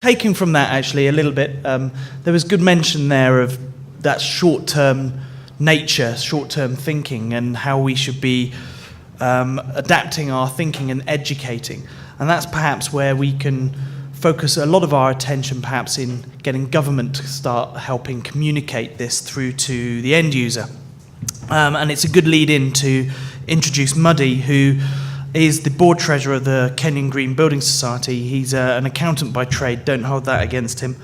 Taking from that, actually, a little bit, there was good mention there of that short-term nature, short-term thinking, and how we should be adapting our thinking and educating. And that's perhaps where we can focus a lot of our attention, perhaps, in getting government to start helping communicate this through to the end user. And it's a good lead-in to introduce Muddy, who is the board treasurer of the Kenyan Green Building Society. He's an accountant by trade, don't hold that against him.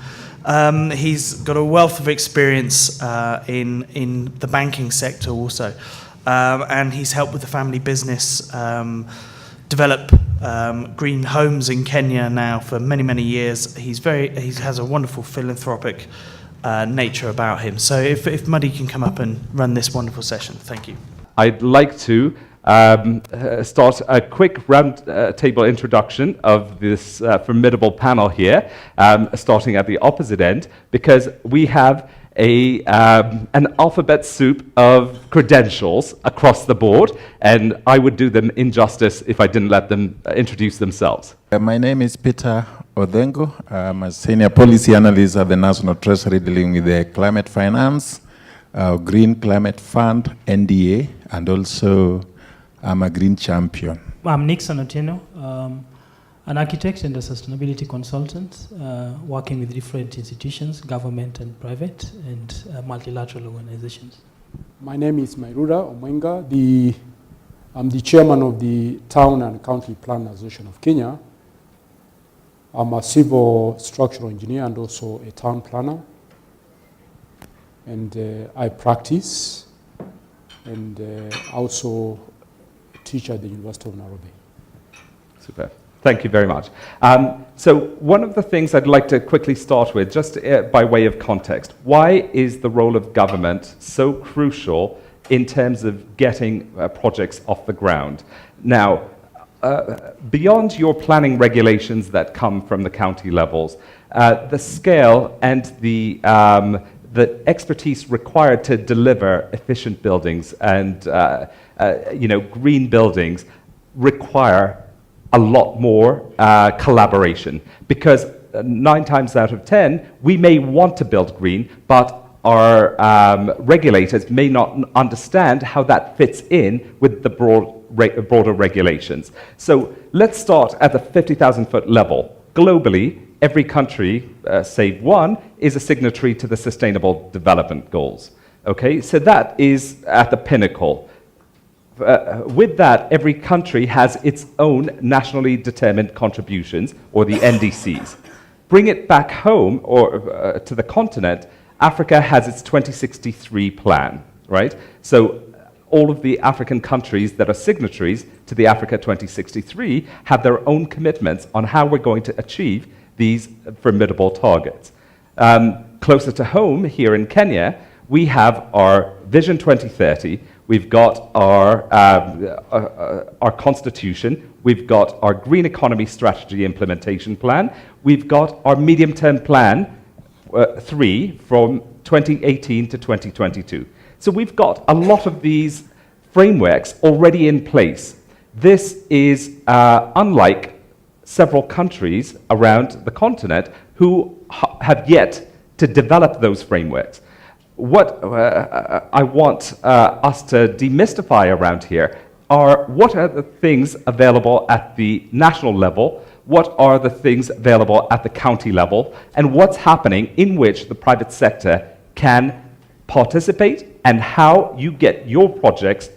He's got a wealth of experience in the banking sector also. And he's helped with the family business develop green homes in Kenya now for many, many years. He has a wonderful philanthropic nature about him. So if Muddy can come up and run this wonderful session, thank you. I'd like to start a quick round table introduction of this formidable panel here, starting at the opposite end, because we have an alphabet soup of credentials across the board, and I would do them injustice if I didn't let them introduce themselves. My name is Peter Odhengo. I'm a senior policy analyst at the National Treasury dealing with the climate finance, Green Climate Fund, NDA, and also I'm a green champion. I'm Nickson, Otieno, an architect and a sustainability consultant, working with different institutions, government and private, and multilateral organizations. My name is Mairura, Omwenga. I'm the chairman of the Town and County Plan Association of Kenya. I'm a civil structural engineer and also a town planner. And I practice and also teach at the University of Nairobi. Super. Thank you very much. So one of the things I'd like to quickly start with, just by way of context, why is the role of government so crucial in terms of getting projects off the ground? Now, beyond your planning regulations that come from the county levels, the scale and the expertise required to deliver efficient buildings and green buildings require a lot more collaboration, because 9 times out of 10 we may want to build green, but our regulators may not understand how that fits in with the broader regulations. So let's start at the 50,000-foot level. Globally, every country, save one, is a signatory to the Sustainable Development Goals. Okay, so that is at the pinnacle. With that, every country has its own nationally determined contributions, or the NDCs. Bring it back home, or to the continent, Africa has its 2063 plan, right? So all of the African countries that are signatories to the Africa 2063 have their own commitments on how we're going to achieve these formidable targets. Closer to home, here in Kenya, we have our Vision 2030, we've got our constitution, we've got our green economy strategy implementation plan, we've got our medium-term plan 3 from 2018 to 2022. So we've got a lot of these frameworks already in place. This is unlike several countries around the continent who have yet to develop those frameworks. What I want us to demystify around here are what are the things available at the national level, what are the things available at the county level, and what's happening in which the private sector can participate and how you get your projects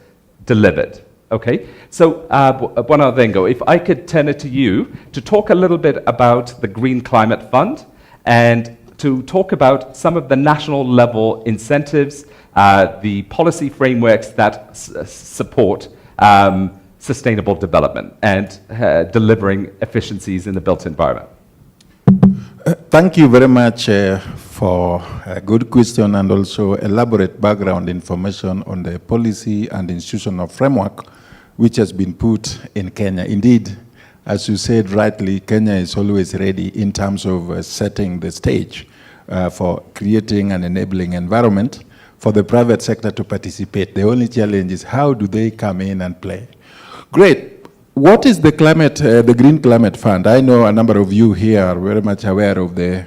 delivered. Okay, so Odhengo, if I could turn it to you to talk a little bit about the Green Climate Fund and to talk about some of the national level incentives, the policy frameworks that support sustainable development and delivering efficiencies in the built environment. Thank you very much for a good question and also elaborate background information on the policy and institutional framework which has been put in Kenya. Indeed, as you said rightly, Kenya is always ready in terms of setting the stage for creating an enabling environment for the private sector to participate. The only challenge is how do they come in and play? Great. what is the climate, the Green Climate Fund? I know a number of you here are very much aware of the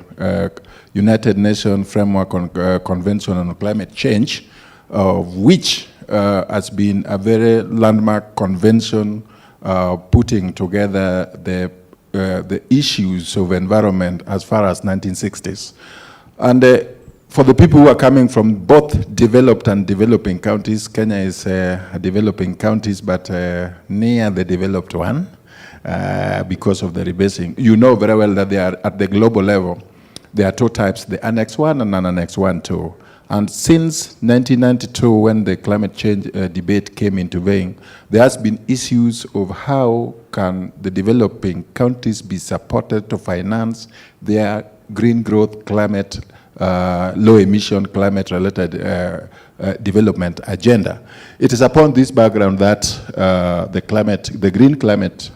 United Nations Framework on Convention on Climate Change, which has been a very landmark convention putting together the issues of environment as far as 1960s. And for the people who are coming from both developed and developing counties, Kenya is a developing counties, but near the developed one because of the rebasing. You know very well that they are at the global level. There are two types, the Annex 1 and Annex 1 too. And since 1992, when the climate change debate came into being, there has been issues of how can the developing countries be supported to finance their green growth, climate, low emission, climate-related development agenda. It is upon this background that the Green Climate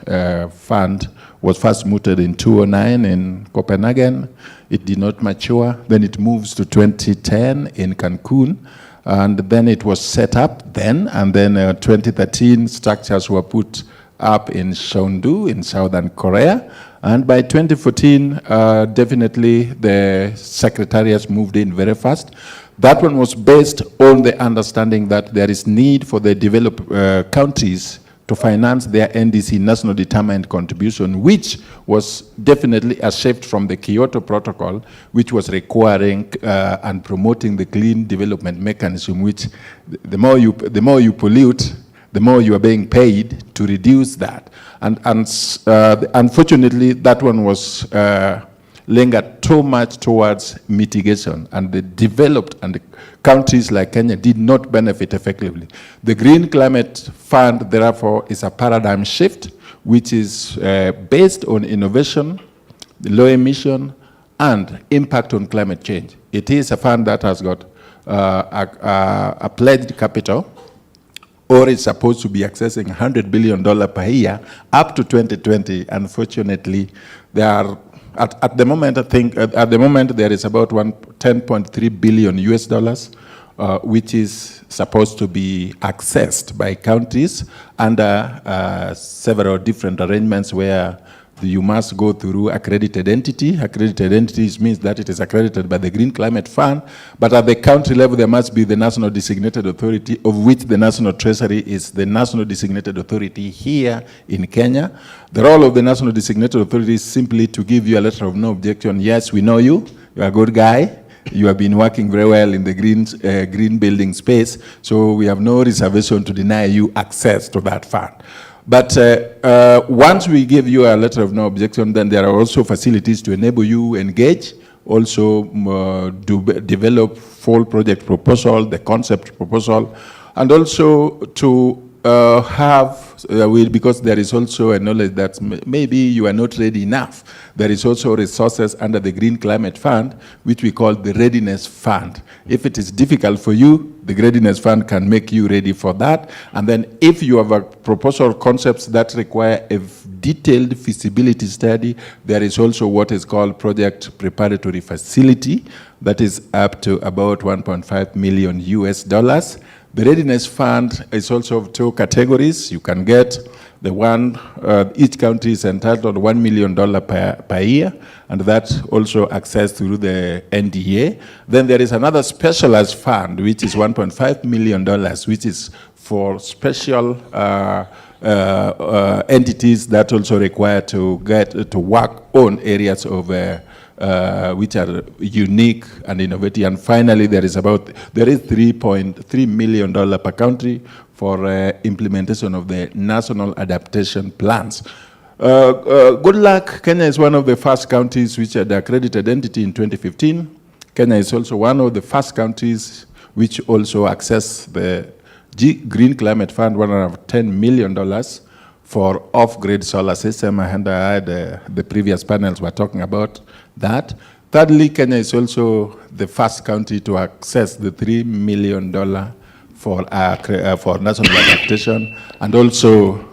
Fund was first mooted in 2009 in Copenhagen. It did not mature. Then it moves to 2010 in Cancun. And then it was set up then. And then 2013, structures were put up in Cheongdu in Southern Korea. And by 2014, definitely the secretariats moved in very fast. That one was based on the understanding that there is need for the developed countries to finance their NDC, National Determined Contribution, which was definitely a shift from the Kyoto Protocol, which was requiring and promoting the clean development mechanism, which the more you pollute, the more you are being paid to reduce that. And unfortunately, that one was lingered too much towards mitigation, and the developed and the countries like Kenya did not benefit effectively. The Green Climate Fund, therefore, is a paradigm shift, which is based on innovation, low emission, and impact on climate change. It is a fund that has got a pledged capital, or is supposed to be accessing $100 billion per year up to 2020. Unfortunately, there are, at the moment, I think, at the moment, there is about $10.3 billion US dollars, which is supposed to be accessed by countries under several different arrangements where you must go through accredited entity. Accredited entities means that it is accredited by the Green Climate Fund, but at the country level, there must be the National Designated Authority, of which the National Treasury is the National Designated Authority here in Kenya. The role of the National Designated Authority is simply to give you a letter of no objection. Yes, we know you. You're a good guy. You have been working very well in the green building space, so we have no reservation to deny you access to that fund. But once we give you a letter of no objection, then there are also facilities to enable you engage, also develop full project proposal, the concept proposal, and also to because there is also a knowledge that maybe you are not ready enough. There is also resources under the Green Climate Fund, which we call the Readiness Fund. If it is difficult for you, the Readiness Fund can make you ready for that. And then if you have a proposal concepts that require a detailed feasibility study, there is also what is called Project Preparatory Facility that is up to about 1.5 million US dollars. The Readiness Fund is also of two categories. You can get the one, each country is entitled $1 million per year, and that's also accessed through the NDA. Then there is another specialized fund, which is $1.5 million, which is for special entities that also require to work on areas of which are unique and innovative. And finally, there is $3.3 million per country for implementation of the national adaptation plans. Good luck. Kenya is one of the first countries which had the accredited entity in 2015. Kenya is also one of the first countries which also access the Green Climate Fund, $110 million for off-grid solar system. And I heard the previous panels were talking about that. Thirdly, Kenya is also the first country to access the $3 million for national adaptation. And also,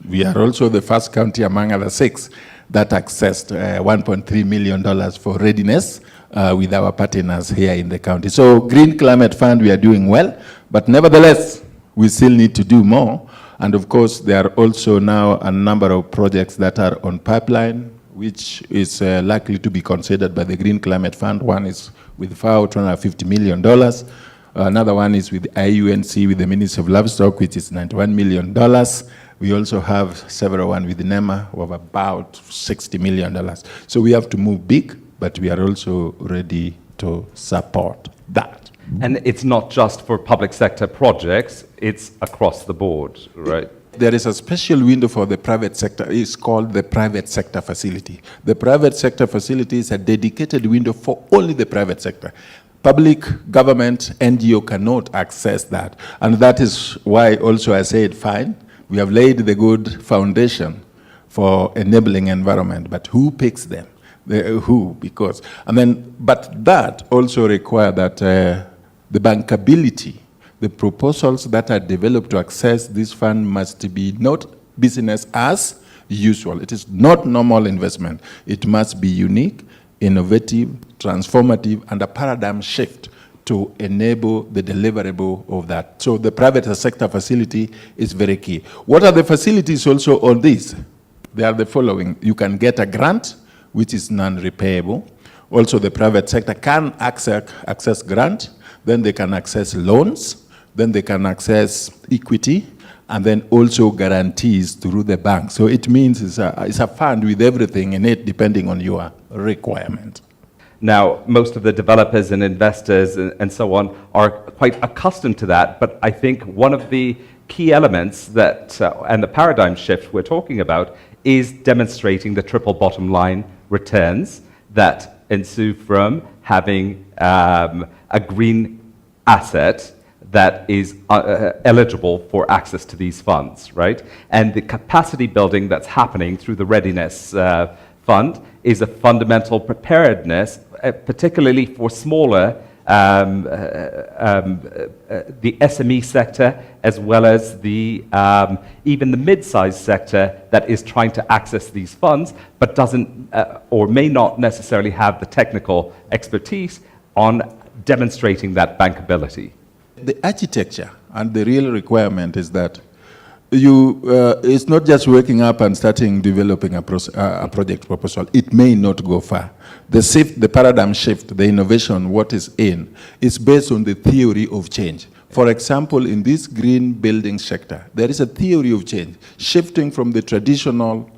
we are also the first country among other 6 that accessed $1.3 million for readiness with our partners here in the county. So Green Climate Fund, we are doing well, but nevertheless, we still need to do more. And of course, there are also now a number of projects that are on pipeline, which is likely to be considered by the Green Climate Fund. One is with FAO, $250 million. Another one is with IUNC, with the Ministry of Livestock, which is $91 million. We also have several ones with NEMA of about $60 million. So we have to move big, but we are also ready to support that. And it's not just for public sector projects, it's across the board, right? There is a special window for the private sector. It's called the private sector facility. The private sector facility is a dedicated window for only the private sector. Public, government, NGO cannot access that. And that is why also I said, fine, we have laid the good foundation for enabling environment, but who picks them? Who? Because, and then, but that also requires that the bankability, the proposals that are developed to access this fund must be not business as usual. It is not normal investment. It must be unique, innovative, transformative, and a paradigm shift to enable the deliverable of that. So the private sector facility is very key. What are the facilities also on this? They are the following. You can get a grant, which is non-repayable. Also, the private sector can access grant, then they can access loans, then they can access equity, and then also guarantees through the bank. So it means it's a fund with everything in it, depending on your requirement. Now, most of the developers and investors and so on are quite accustomed to that, but I think one of the key elements that, and the paradigm shift we're talking about, is demonstrating the triple bottom line returns that ensue from having a green asset that is eligible for access to these funds, right? And the capacity building that's happening through the Readiness Fund is a fundamental preparedness, particularly for smaller, the SME sector, as well as the even the mid-sized sector that is trying to access these funds, but doesn't or may not necessarily have the technical expertise on demonstrating that bankability. The architecture and the real requirement is that it's not just waking up and starting developing a project proposal. It may not go far. The paradigm shift, the innovation, what is in, is based on the theory of change. For example, in this green building sector, there is a theory of change, shifting from the traditional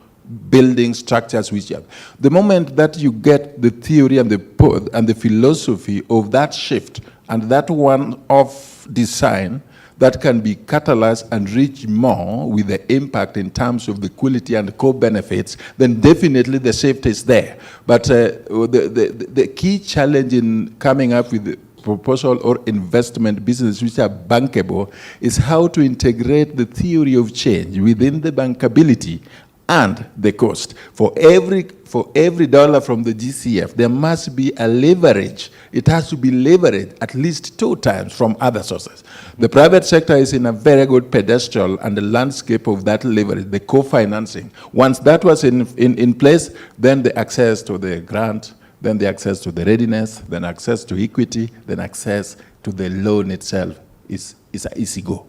building structures which you have. The moment that you get the theory and the philosophy of that shift and that one of design that can be catalyzed and reach more with the impact in terms of the quality and co-benefits, then definitely the safety is there. But the key challenge in coming up with the proposal or investment business which are bankable is how to integrate the theory of change within the bankability and the cost. For every dollar from the GCF, there must be a leverage. It has to be leveraged at least 2 times from other sources. The private sector is in a very good pedestal and the landscape of that leverage, the co-financing. Once that was in place, then the access to the grant, then the access to the readiness, then access to equity, then access to the loan itself is an easy go.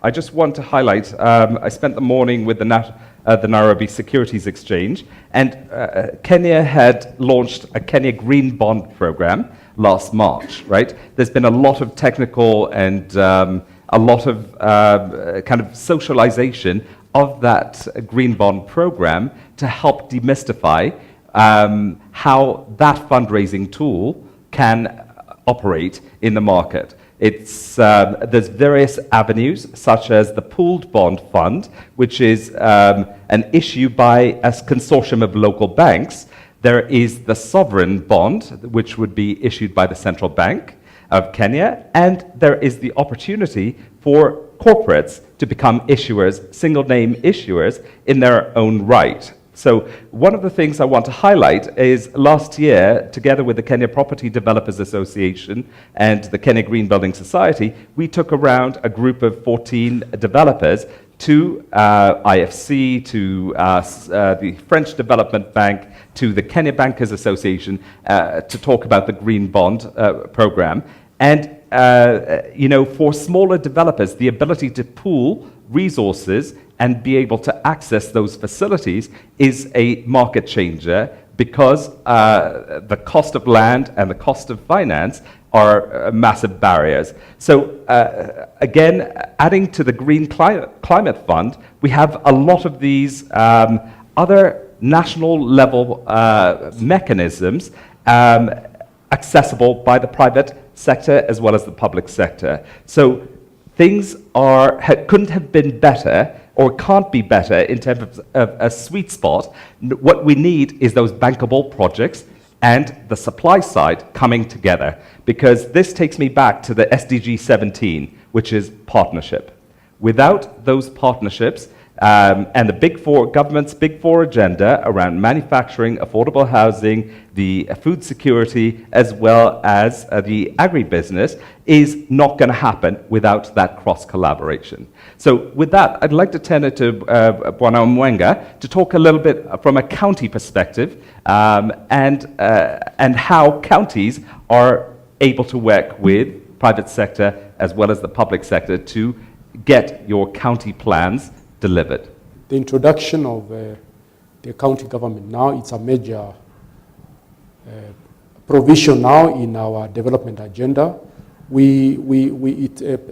I just want to highlight, I spent the morning with the Nairobi Securities Exchange, and Kenya had launched a Kenya Green Bond Program last March, right? There's been a lot of technical and a lot of kind of socialization of that Green Bond Program to help demystify how that fundraising tool can operate in the market. There's various avenues, such as the Pooled Bond Fund, which is an issue by a consortium of local banks. There is the Sovereign Bond, which would be issued by the Central Bank of Kenya, and there is the opportunity for corporates to become issuers, single-name issuers, in their own right. So one of the things I want to highlight is last year, together with the Kenya Property Developers Association and the Kenya Green Building Society, we took around a group of 14 developers to IFC, to the French Development Bank, to the Kenya Bankers Association to talk about the Green Bond program. And you know, for smaller developers, the ability to pool resources and be able to access those facilities is a market changer, because the cost of land and the cost of finance are massive barriers. So again, adding to the Green Climate Fund, we have a lot of these other national level mechanisms accessible by the private sector as well as the public sector. So things couldn't have been better, or can't be better, in terms of a sweet spot. What we need is those bankable projects and the supply side coming together, because this takes me back to the SDG 17, which is partnership. Without those partnerships, and the Big Four, government's Big Four agenda around manufacturing, affordable housing, the food security, as well as the agribusiness, is not going to happen without that cross-collaboration. So with that, I'd like to turn it to Bwana Omwenga to talk a little bit from a county perspective, and how counties are able to work with private sector as well as the public sector to get your county plans delivered. The introduction of the county government now, it's a major provision now in our development agenda. The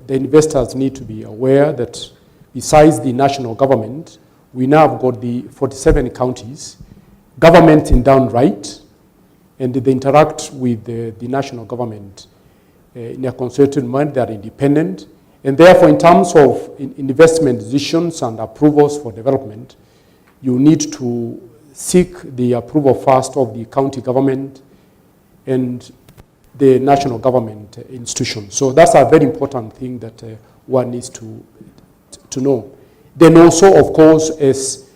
investors need to be aware that besides the national government, we now have got the 47 counties, government in down right, and they interact with the national government in a concerted manner. They are independent. And therefore, in terms of investment decisions and approvals for development, you need to seek the approval first of the county government and the national government institutions. So that's a very important thing that one needs to know. Then also, of course, as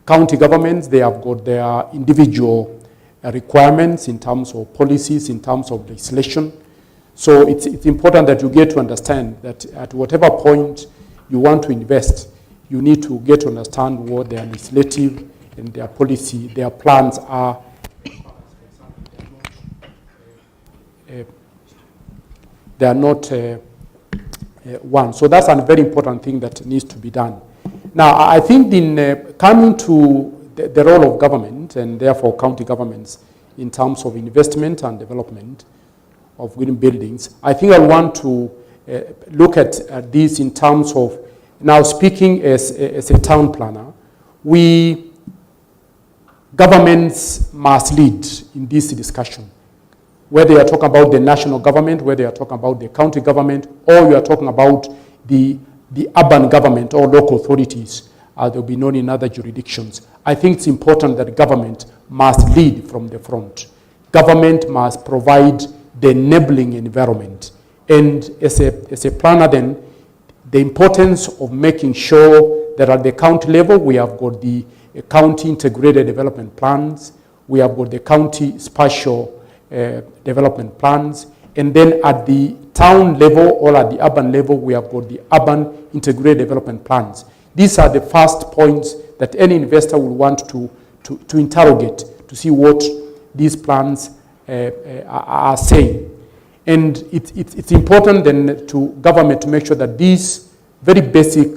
county governments, they have got their individual requirements in terms of policies, in terms of legislation. So it's important that you get to understand that at whatever point you want to invest, you need to get to understand what their legislative and their policy, their plans are. They are not one. So that's a very important thing that needs to be done. Now, I think in coming to the role of government, and therefore county governments, in terms of investment and development of green buildings, I think I want to look at this in terms of, now speaking as a town planner, governments must lead in this discussion. Whether you are talking about the national government, whether you are talking about the county government, or you are talking about the urban government or local authorities, they will be known in other jurisdictions. I think it's important that government must lead from the front. Government must provide the enabling environment. And as a planner then, the importance of making sure that at the county level, we have got the county integrated development plans, we have got the county spatial development plans, and then at the town level or at the urban level, we have got the urban integrated development plans. These are the first points that any investor will want to interrogate to see what these plans are saying. And it's important then to government to make sure that these very basic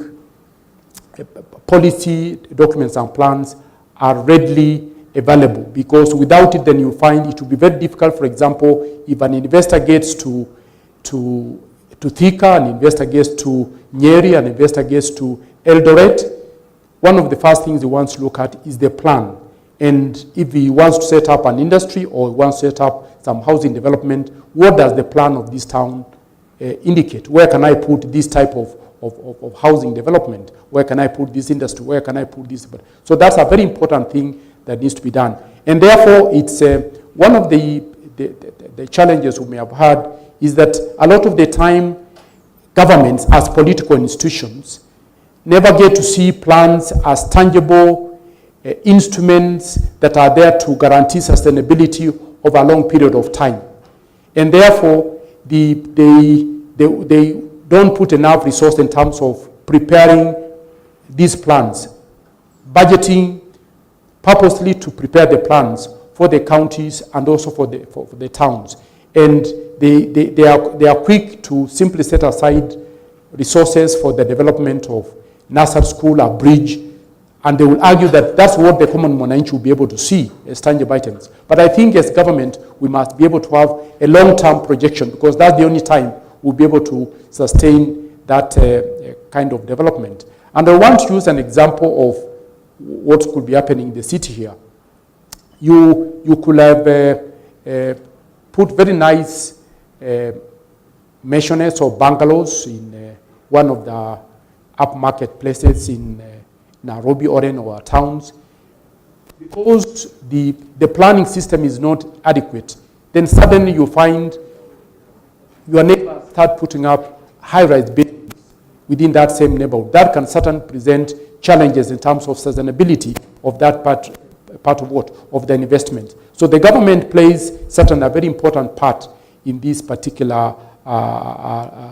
policy documents and plans are readily available, because without it then you find it will be very difficult. For example, if an investor gets to Thika, an investor gets to Nyeri, an investor gets to Eldoret, one of the first things he wants to look at is the plan. And if he wants to set up an industry or he wants to set up some housing development, what does the plan of this town indicate? Where can I put this type of housing development? Where can I put this industry? Where can I put this? So that's a very important thing that needs to be done. And therefore, it's one of the challenges we may have had is that a lot of the time, governments as political institutions never get to see plans as tangible instruments that are there to guarantee sustainability over a long period of time. And therefore, they don't put enough resource in terms of preparing these plans, budgeting purposely to prepare the plans for the counties and also for the towns. And they are quick to simply set aside resources for the development of nursery school, a bridge, and they will argue that that's what the common mwananchi will be able to see as tangible items. But I think as government, we must be able to have a long-term projection, because that's the only time we'll be able to sustain that kind of development. And I want to use an example of what could be happening in the city here. You could have put very nice mansionettes or bungalows in one of the upmarket places in Nairobi, Otieno, or towns. Because the planning system is not adequate, then suddenly you find your neighbors start putting up high-rise buildings within that same neighborhood. That can certainly present challenges in terms of sustainability of that part of what? Of the investment. So the government plays certainly a very important part in this particular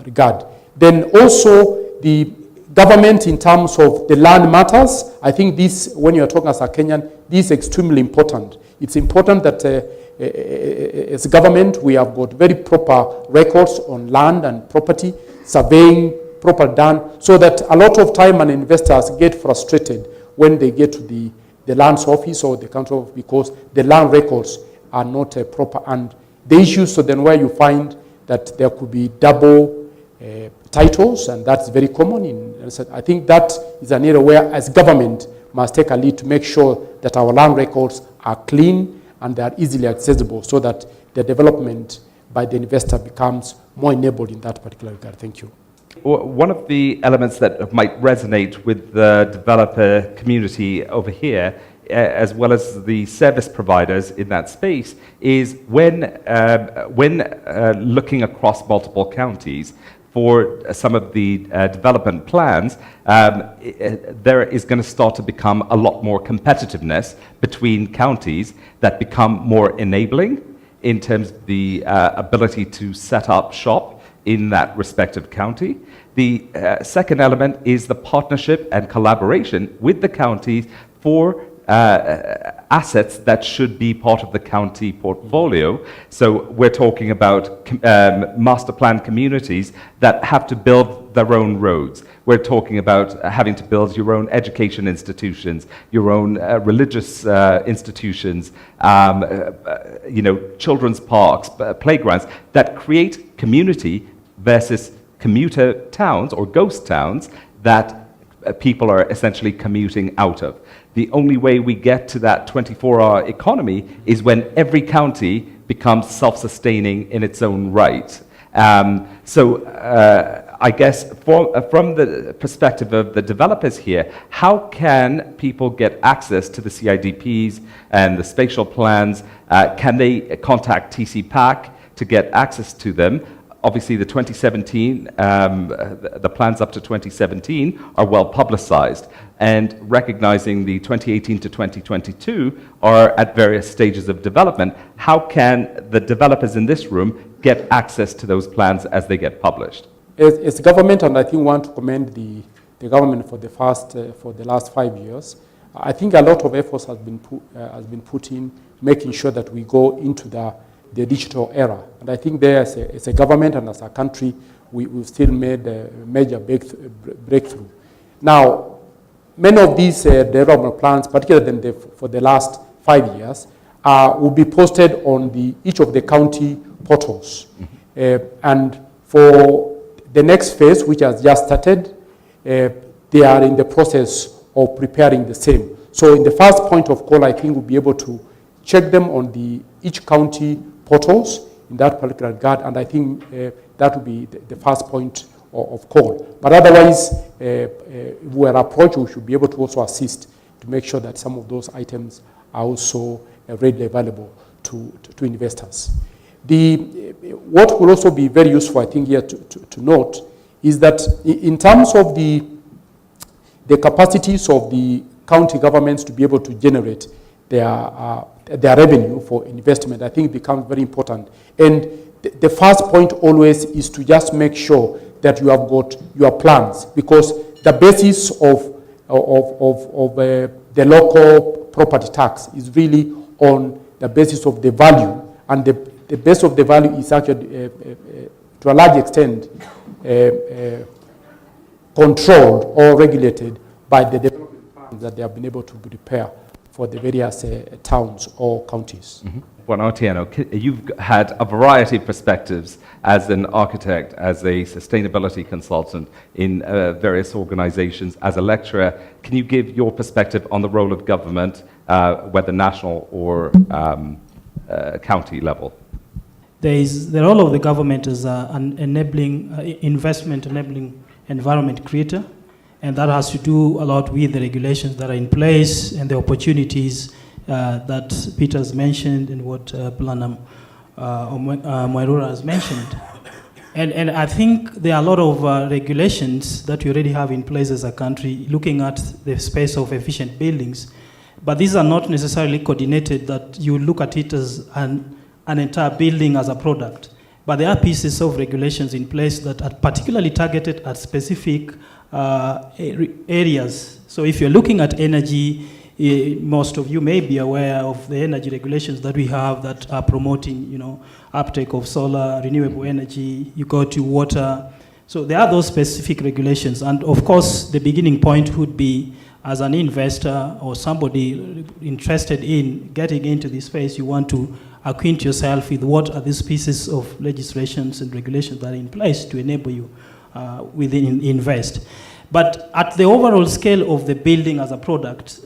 regard. Then also the government in terms of the land matters, I think this, when you're talking as a Kenyan, this is extremely important. It's important that as a government, we have got very proper records on land and property, surveying proper done, so that a lot of time and investors get frustrated when they get to the lands office or the county office, because the land records are not proper. And the issue, so then where you find that there could be double titles, and that's very common. I think that is an area where, as government, must take a lead to make sure that our land records are clean and they are easily accessible, so that the development by the investor becomes more enabled in that particular regard. Thank you. One of the elements that might resonate with the developer community over here, as well as the service providers in that space, is when looking across multiple counties for some of the development plans, there is going to start to become a lot more competitiveness between counties that become more enabling in terms of the ability to set up shop in that respective county. The second element is the partnership and collaboration with the counties for assets that should be part of the county portfolio. So we're talking about master plan communities that have to build their own roads. We're talking about having to build your own education institutions, your own religious institutions, children's parks, playgrounds that create community versus commuter towns or ghost towns that people are essentially commuting out of. The only way we get to that 24-hour economy is when every county becomes self-sustaining in its own right. I guess from the perspective of the developers here, how can people get access to the CIDPs and the spatial plans? Can they contact TCPAC to get access to them? Obviously, the 2017, the plans up to 2017 are well publicized, and recognizing the 2018 to 2022 are at various stages of development. How can the developers in this room get access to those plans as they get published? As government, and I think want to commend the government for the last 5 years, I think a lot of efforts has been put in making sure that we go into the digital era. And I think there, as a government and as a country, we've still made a major breakthrough. Now, many of these development plans, particularly for the last 5 years, will be posted on each of the county portals. And for the next phase, which has just started, they are in the process of preparing the same. So in the first point of call, I think we'll be able to check them on each county portals in that particular regard, and I think that will be the first point of call. But otherwise, if we are approached, we should be able to also assist to make sure that some of those items are also readily available to investors. What will also be very useful, I think, here to note is that in terms of the capacities of the county governments to be able to generate their revenue for investment, I think becomes very important. And the first point always is to just make sure that you have got your plans, because the basis of the local property tax is really on the basis of the value, and the base of the value is actually, to a large extent, controlled or regulated by the development plans that they have been able to prepare for the various towns or counties. Well, Otieno, you've had a variety of perspectives as an architect, as a sustainability consultant in various organizations, as a lecturer. Can you give your perspective on the role of government, whether national or county level? The role of the government is an enabling, investment-enabling environment creator, and that has to do a lot with the regulations that are in place and the opportunities that Peter's mentioned and what Planam Mairura has mentioned. And I think there are a lot of regulations that we already have in place as a country looking at the space of efficient buildings, but these are not necessarily coordinated that you look at it as an entire building as a product. But there are pieces of regulations in place that are particularly targeted at specific areas. So if you're looking at energy, most of you may be aware of the energy regulations that we have that are promoting, uptake of solar, renewable energy. You go to water. So there are those specific regulations. And of course, the beginning point would be, as an investor or somebody interested in getting into this space, you want to acquaint yourself with what are these pieces of legislations and regulations that are in place to enable you within invest. But at the overall scale of the building as a product,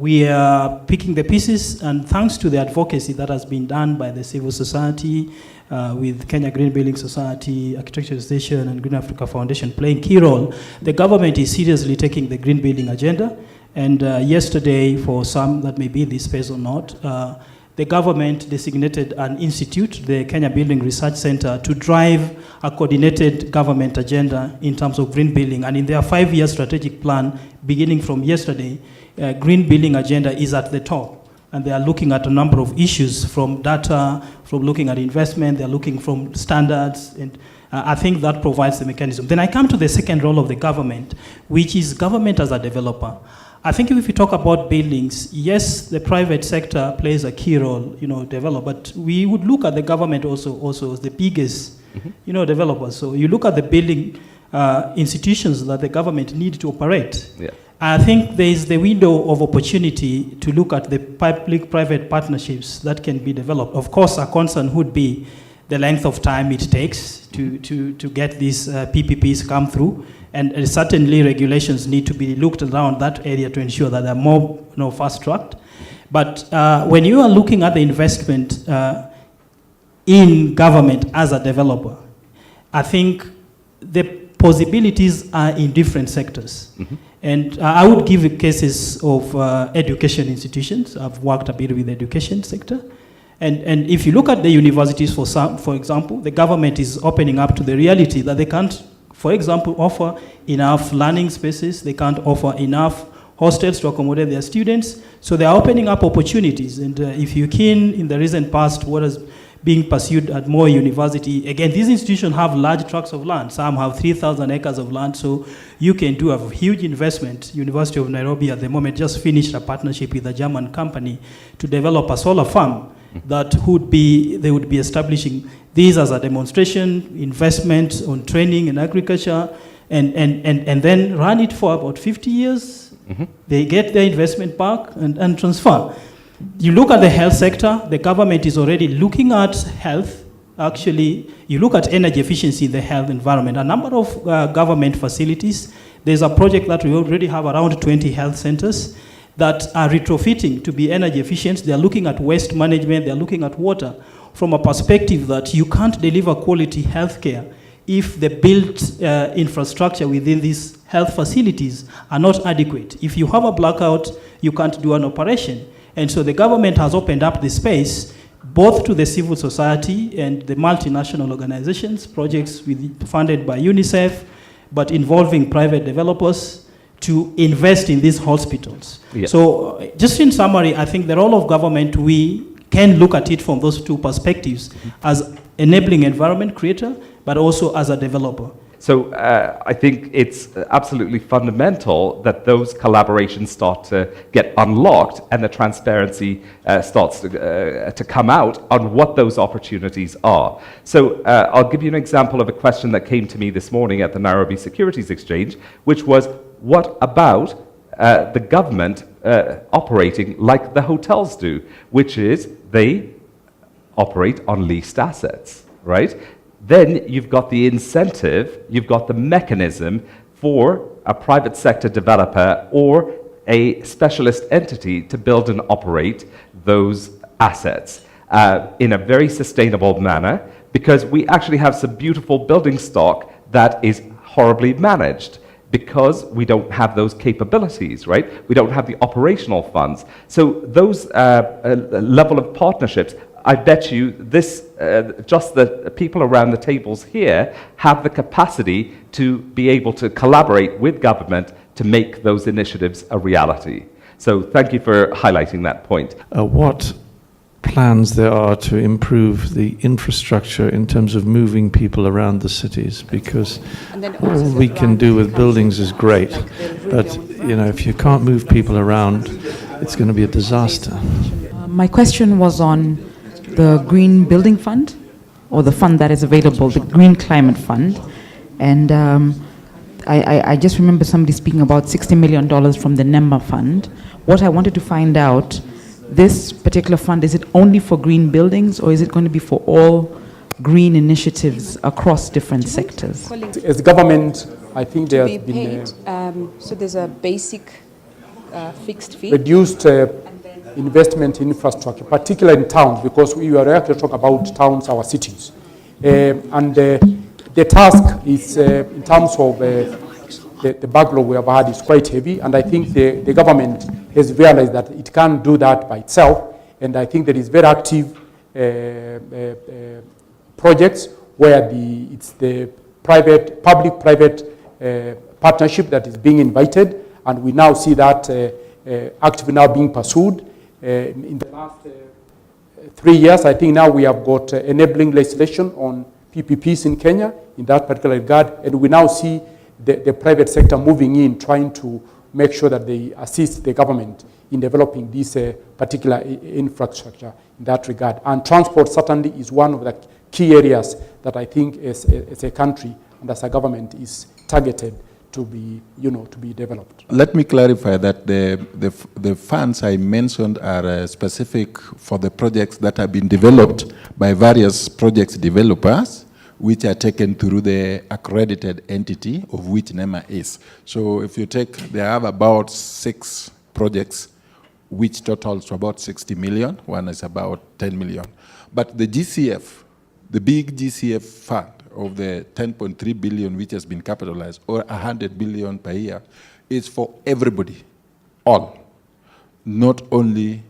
we are picking the pieces, and thanks to the advocacy that has been done by the civil society, with Kenya Green Building Society, Architecture Station, and Green Africa Foundation playing key role, the government is seriously taking the green building agenda. And yesterday, for some that may be in this space or not, the government designated an institute, the Kenya Building Research Center, to drive a coordinated government agenda in terms of green building. And in their 5-year strategic plan, beginning from yesterday, green building agenda is at the top. And they are looking at a number of issues, from data, from looking at investment, they're looking from standards, and I think that provides the mechanism. Then I come to the second role of the government, which is government as a developer. I think if we talk about buildings, yes, the private sector plays a key role, develop, but we would look at the government also as the biggest, developer. So you look at the building institutions that the government need to operate. Yeah. I think there is the window of opportunity to look at the public-private partnerships that can be developed. Of course, a concern would be the length of time it takes to get these PPPs come through. And certainly regulations need to be looked around that area to ensure that they're more fast-tracked. But when you are looking at the investment in government as a developer, I think the possibilities are in different sectors. Mm-hmm. And I would give cases of education institutions. I've worked a bit with the education sector. And if you look at the universities, for example, the government is opening up to the reality that they can't, for example, offer enough learning spaces. They can't offer enough hostels to accommodate their students. So they are opening up opportunities. And if you're keen in the recent past, what is being pursued at Moi University, again, these institutions have large tracts of land. Some have 3,000 acres of land. So you can do a huge investment. University of Nairobi at the moment just finished a partnership with a German company to develop a solar farm that they would be establishing these as a demonstration investment on training in agriculture, and then run it for about 50 years. Mm-hmm. They get their investment back and transfer. You look at the health sector, the government is already looking at health. Actually, you look at energy efficiency in the health environment. A number of government facilities, there's a project that we already have around 20 health centers that are retrofitting to be energy efficient. They're looking at waste management, they're looking at water from a perspective that you can't deliver quality healthcare if the built infrastructure within these health facilities are not adequate. If you have a blackout, you can't do an operation. And so the government has opened up the space both to the civil society and the multinational organizations, projects funded by UNICEF, but involving private developers, to invest in these hospitals. Yeah. So just in summary, I think the role of government, we can look at it from those two perspectives, as enabling environment creator, but also as a developer. So I think it's absolutely fundamental that those collaborations start to get unlocked and the transparency starts to come out on what those opportunities are. So I'll give you an example of a question that came to me this morning at the Nairobi Securities Exchange, which was, what about the government operating like the hotels do, which is they operate on leased assets, right? Then you've got the incentive, you've got the mechanism for a private sector developer or a specialist entity to build and operate those assets in a very sustainable manner, because we actually have some beautiful building stock that is horribly managed because we don't have those capabilities, right? We don't have the operational funds. So those level of partnerships, I bet you this, just the people around the tables here have the capacity to be able to collaborate with government to make those initiatives a reality. So thank you for highlighting that point. What plans there are to improve the infrastructure in terms of moving people around the cities, because all we can do with buildings is great, but you know, if you can't move people around, it's going to be a disaster. My question was on the Green Building Fund, or the fund that is available, the Green Climate Fund. And I just remember somebody speaking about $60 million from the NEMA fund. What I wanted to find out, this particular fund, is it only for green buildings, or is it going to be for all green initiatives across different sectors? As government, I think there has been so there's a basic fixed fee. reduced investment in infrastructure, particularly in towns, because we are actually talking about towns, our cities. And the task is, in terms of the backlog we have had, is quite heavy, and I think the government has realized that it can't do that by itself, and I think there is very active projects where it's the public-private partnership that is being invited, and we now see that actively now being pursued. In the last 3 years, I think now we have got enabling legislation on PPPs in Kenya in that particular regard, and we now see the private sector moving in, trying to make sure that they assist the government in developing this particular infrastructure in that regard. And transport certainly is one of the key areas that I think as a country and as a government is targeted to be, to be developed. Let me clarify that the funds I mentioned are specific for the projects that have been developed by various projects developers, which are taken through the accredited entity of which NEMA is. So if you take, they have about 6 projects, which totals to about 60 million. One is about 10 million. But the GCF, the big GCF fund, of the 10.3 billion which has been capitalized, or 100 billion per year, is for everybody, all. Not only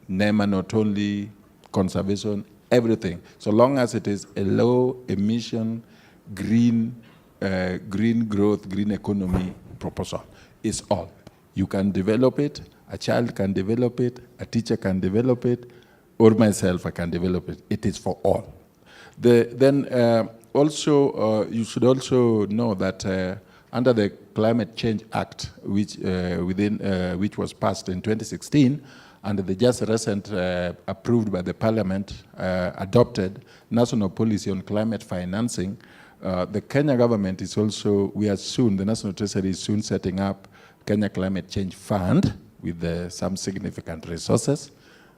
NEMA, not only conservation, everything. So long as it is a low emission, green growth, green economy proposal, it's all. You can develop it, a child can develop it, a teacher can develop it, or myself, I can develop it. It is for all. Also, you should also know that under the Climate Change Act, which was passed in 2016, and the just recent approved by the Parliament, adopted National Policy on Climate Financing, the Kenya government is also, the National Treasury is soon setting up Kenya Climate Change Fund with some significant resources.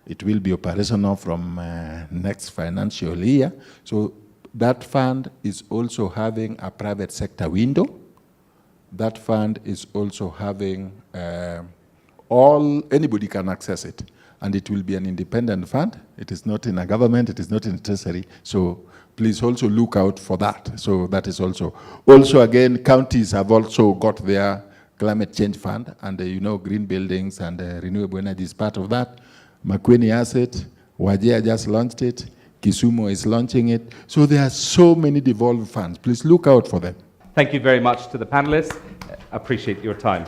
It will be operational from next financial year. So that fund is also having a private sector window. That fund is also having anybody can access it. And it will be an independent fund. It is not in a government, it is not in the treasury. So please also look out for that. So that is also again, counties have also got their climate change fund, and green buildings and renewable energy is part of that. Makueni has it, Wajir just launched it, Kisumu is launching it. So there are so many devolved funds. Please look out for them. Thank you very much to the panelists. Appreciate your time.